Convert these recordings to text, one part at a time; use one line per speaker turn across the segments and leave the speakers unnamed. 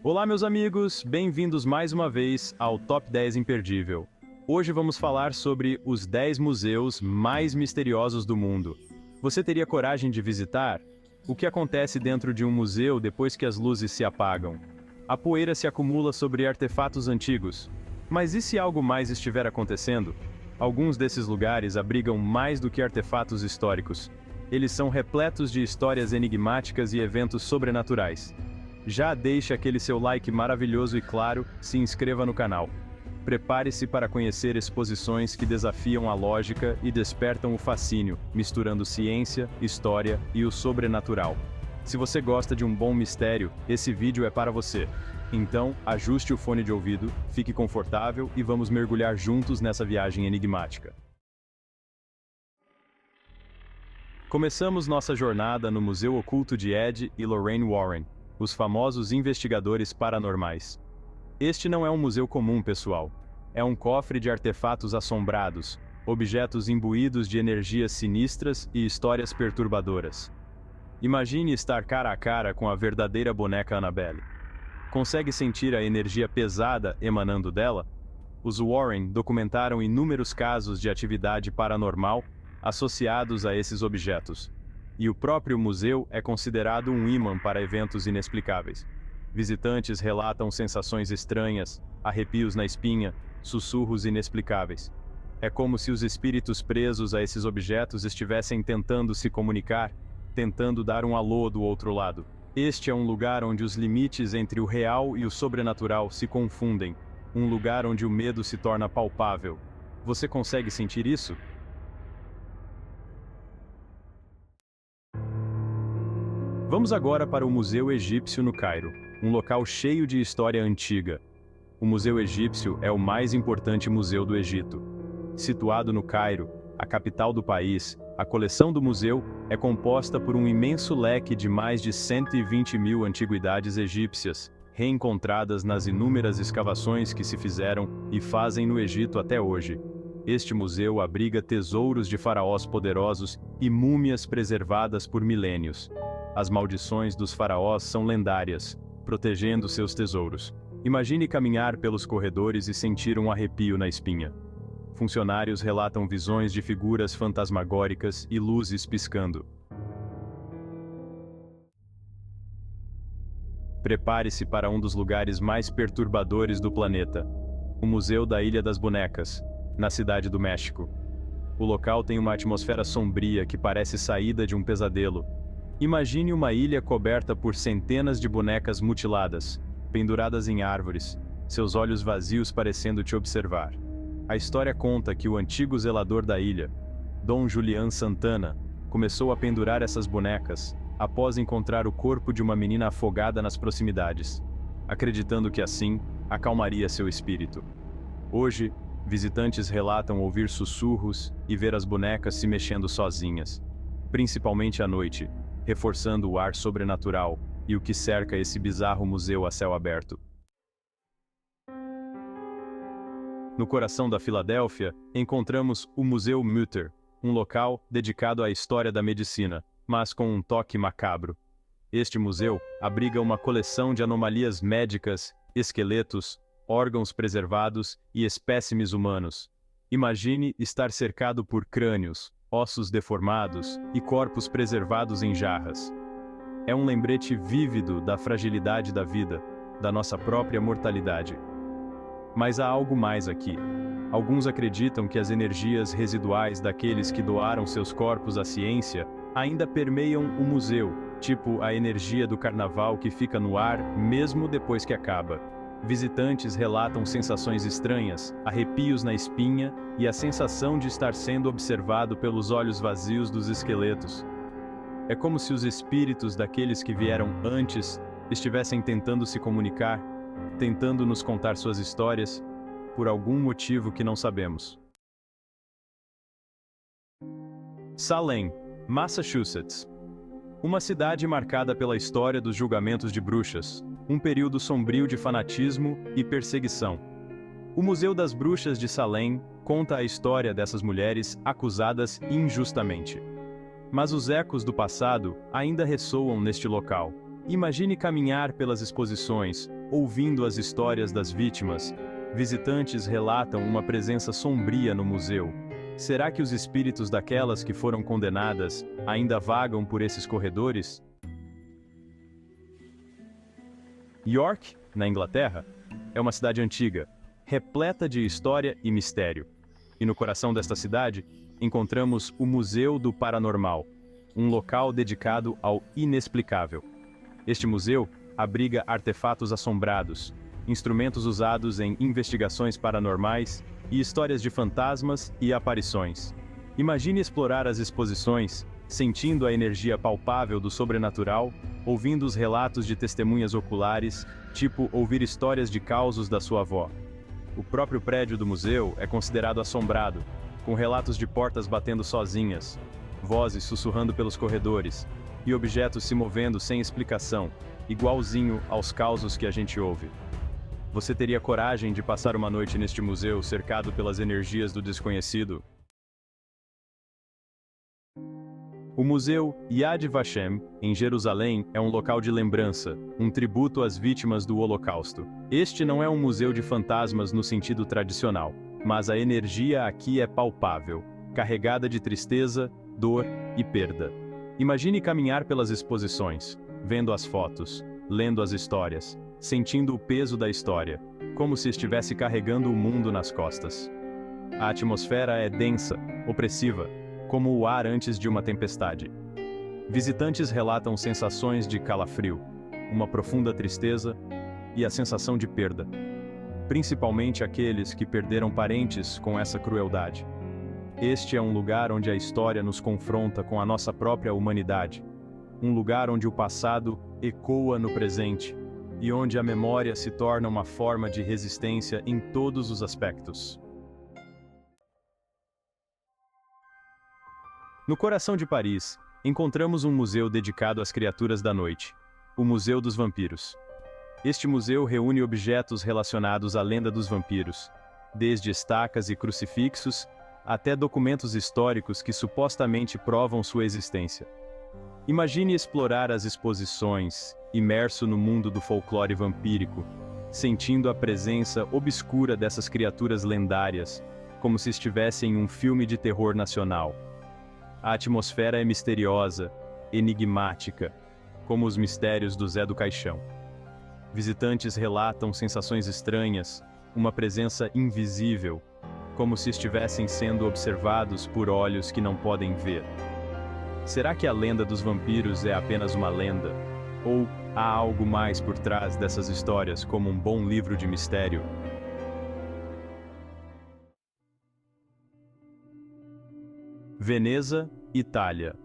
Olá, meus amigos, bem-vindos mais uma vez ao Top 10 Imperdível. Hoje vamos falar sobre os 10 museus mais misteriosos do mundo. Você teria coragem de visitar? O que acontece dentro de um museu depois que as luzes se apagam? A poeira se acumula sobre artefatos antigos. Mas e se algo mais estiver acontecendo? Alguns desses lugares abrigam mais do que artefatos históricos. Eles são repletos de histórias enigmáticas e eventos sobrenaturais. Já deixe aquele seu like maravilhoso e claro, se inscreva no canal. Prepare-se para conhecer exposições que desafiam a lógica e despertam o fascínio, misturando ciência, história e o sobrenatural. Se você gosta de um bom mistério, esse vídeo é para você. Então, ajuste o fone de ouvido, fique confortável e vamos mergulhar juntos nessa viagem enigmática. Começamos nossa jornada no Museu Oculto de Ed e Lorraine Warren, os famosos investigadores paranormais. Este não é um museu comum, pessoal. É um cofre de artefatos assombrados, objetos imbuídos de energias sinistras e histórias perturbadoras. Imagine estar cara a cara com a verdadeira boneca Annabelle. Consegue sentir a energia pesada emanando dela? Os Warren documentaram inúmeros casos de atividade paranormal associados a esses objetos. E o próprio museu é considerado um imã para eventos inexplicáveis. Visitantes relatam sensações estranhas, arrepios na espinha, sussurros inexplicáveis. É como se os espíritos presos a esses objetos estivessem tentando se comunicar, tentando dar um alô do outro lado. Este é um lugar onde os limites entre o real e o sobrenatural se confundem, um lugar onde o medo se torna palpável. Você consegue sentir isso? Vamos agora para o Museu Egípcio no Cairo, um local cheio de história antiga. O Museu Egípcio é o mais importante museu do Egito. Situado no Cairo, a capital do país, a coleção do museu é composta por um imenso leque de mais de 120 mil antiguidades egípcias, reencontradas nas inúmeras escavações que se fizeram e fazem no Egito até hoje. Este museu abriga tesouros de faraós poderosos e múmias preservadas por milênios. As maldições dos faraós são lendárias, protegendo seus tesouros. Imagine caminhar pelos corredores e sentir um arrepio na espinha. Funcionários relatam visões de figuras fantasmagóricas e luzes piscando. Prepare-se para um dos lugares mais perturbadores do planeta, o Museu da Ilha das Bonecas, na Cidade do México. O local tem uma atmosfera sombria que parece saída de um pesadelo. Imagine uma ilha coberta por centenas de bonecas mutiladas, penduradas em árvores, seus olhos vazios parecendo te observar. A história conta que o antigo zelador da ilha, Dom Julián Santana, começou a pendurar essas bonecas após encontrar o corpo de uma menina afogada nas proximidades, acreditando que assim acalmaria seu espírito. Hoje, visitantes relatam ouvir sussurros e ver as bonecas se mexendo sozinhas, principalmente à noite, reforçando o ar sobrenatural e o que cerca esse bizarro museu a céu aberto. No coração da Filadélfia, encontramos o Museu Mütter, um local dedicado à história da medicina, mas com um toque macabro. Este museu abriga uma coleção de anomalias médicas, esqueletos, órgãos preservados e espécimes humanos. Imagine estar cercado por crânios, ossos deformados e corpos preservados em jarras. É um lembrete vívido da fragilidade da vida, da nossa própria mortalidade. Mas há algo mais aqui. Alguns acreditam que as energias residuais daqueles que doaram seus corpos à ciência ainda permeiam o museu, tipo a energia do carnaval que fica no ar mesmo depois que acaba. Visitantes relatam sensações estranhas, arrepios na espinha e a sensação de estar sendo observado pelos olhos vazios dos esqueletos. É como se os espíritos daqueles que vieram antes estivessem tentando se comunicar, tentando nos contar suas histórias, por algum motivo que não sabemos. Salem, Massachusetts. Uma cidade marcada pela história dos julgamentos de bruxas, um período sombrio de fanatismo e perseguição. O Museu das Bruxas de Salem conta a história dessas mulheres acusadas injustamente. Mas os ecos do passado ainda ressoam neste local, Imagine caminhar pelas exposições, ouvindo as histórias das vítimas. Visitantes relatam uma presença sombria no museu. Será que os espíritos daquelas que foram condenadas ainda vagam por esses corredores? York, na Inglaterra, é uma cidade antiga, repleta de história e mistério. E no coração desta cidade, encontramos o Museu do Paranormal, um local dedicado ao inexplicável. Este museu abriga artefatos assombrados, instrumentos usados em investigações paranormais e histórias de fantasmas e aparições. Imagine explorar as exposições, sentindo a energia palpável do sobrenatural, ouvindo os relatos de testemunhas oculares, tipo ouvir histórias de causos da sua avó. O próprio prédio do museu é considerado assombrado, com relatos de portas batendo sozinhas, vozes sussurrando pelos corredores, e objetos se movendo sem explicação, igualzinho aos causos que a gente ouve. Você teria coragem de passar uma noite neste museu cercado pelas energias do desconhecido? O Museu Yad Vashem, em Jerusalém, é um local de lembrança, um tributo às vítimas do Holocausto. Este não é um museu de fantasmas no sentido tradicional, mas a energia aqui é palpável, carregada de tristeza, dor e perda. Imagine caminhar pelas exposições, vendo as fotos, lendo as histórias, sentindo o peso da história, como se estivesse carregando o mundo nas costas. A atmosfera é densa, opressiva, como o ar antes de uma tempestade. Visitantes relatam sensações de calafrio, uma profunda tristeza e a sensação de perda, principalmente aqueles que perderam parentes com essa crueldade. Este é um lugar onde a história nos confronta com a nossa própria humanidade, um lugar onde o passado ecoa no presente e onde a memória se torna uma forma de resistência em todos os aspectos. No coração de Paris, encontramos um museu dedicado às criaturas da noite, o Museu dos Vampiros. Este museu reúne objetos relacionados à lenda dos vampiros, desde estacas e crucifixos até documentos históricos que supostamente provam sua existência. Imagine explorar as exposições, imerso no mundo do folclore vampírico, sentindo a presença obscura dessas criaturas lendárias, como se estivesse em um filme de terror nacional. A atmosfera é misteriosa, enigmática, como os mistérios do Zé do Caixão. Visitantes relatam sensações estranhas, uma presença invisível, como se estivessem sendo observados por olhos que não podem ver. Será que a lenda dos vampiros é apenas uma lenda? Ou há algo mais por trás dessas histórias, como um bom livro de mistério? Veneza, Itália.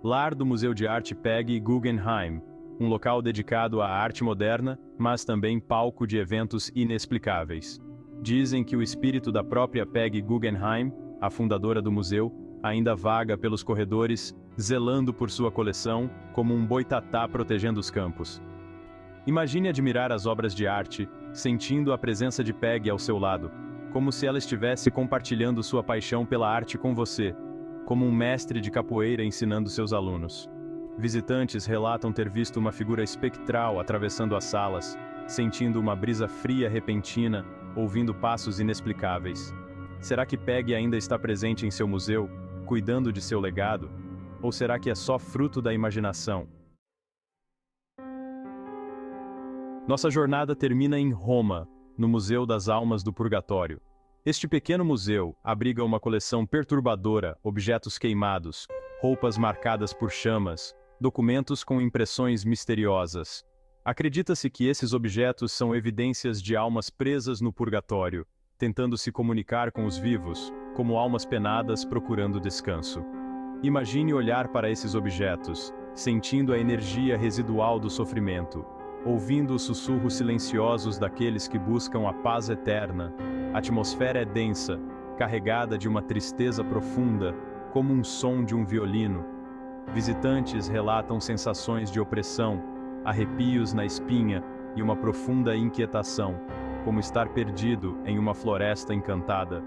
Lar do Museu de Arte Peggy Guggenheim, um local dedicado à arte moderna, mas também palco de eventos inexplicáveis. Dizem que o espírito da própria Peggy Guggenheim, a fundadora do museu, ainda vaga pelos corredores, zelando por sua coleção, como um boitatá protegendo os campos. Imagine admirar as obras de arte, sentindo a presença de Peggy ao seu lado, como se ela estivesse compartilhando sua paixão pela arte com você, como um mestre de capoeira ensinando seus alunos. Visitantes relatam ter visto uma figura espectral atravessando as salas, sentindo uma brisa fria repentina, ouvindo passos inexplicáveis. Será que Peggy ainda está presente em seu museu, cuidando de seu legado? Ou será que é só fruto da imaginação? Nossa jornada termina em Roma, no Museu das Almas do Purgatório. Este pequeno museu abriga uma coleção perturbadora, objetos queimados, roupas marcadas por chamas, documentos com impressões misteriosas. Acredita-se que esses objetos são evidências de almas presas no purgatório, tentando se comunicar com os vivos, como almas penadas procurando descanso. Imagine olhar para esses objetos, sentindo a energia residual do sofrimento, ouvindo os sussurros silenciosos daqueles que buscam a paz eterna. A atmosfera é densa, carregada de uma tristeza profunda, como um som de um violino. Visitantes relatam sensações de opressão, arrepios na espinha e uma profunda inquietação, como estar perdido em uma floresta encantada.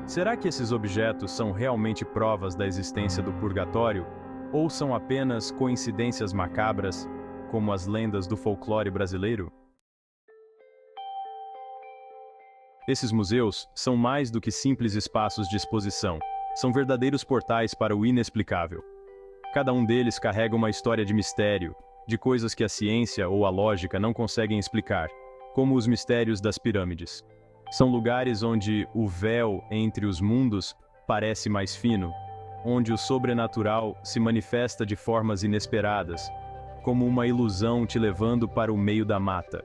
Será que esses objetos são realmente provas da existência do purgatório? Ou são apenas coincidências macabras? como as lendas do folclore brasileiro? Esses museus são mais do que simples espaços de exposição, são verdadeiros portais para o inexplicável. Cada um deles carrega uma história de mistério, de coisas que a ciência ou a lógica não conseguem explicar, como os mistérios das pirâmides. São lugares onde o véu entre os mundos parece mais fino, onde o sobrenatural se manifesta de formas inesperadas, como uma ilusão te levando para o meio da mata.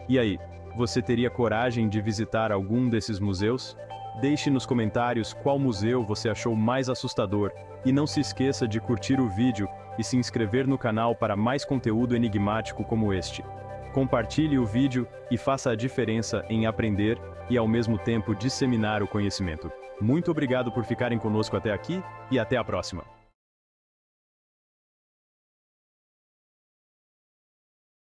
E aí, você teria coragem de visitar algum desses museus? Deixe nos comentários qual museu você achou mais assustador e não se esqueça de curtir o vídeo e se inscrever no canal para mais conteúdo enigmático como este. Compartilhe o vídeo e faça a diferença em aprender e ao mesmo tempo disseminar o conhecimento. Muito obrigado por ficarem conosco até aqui e até a próxima!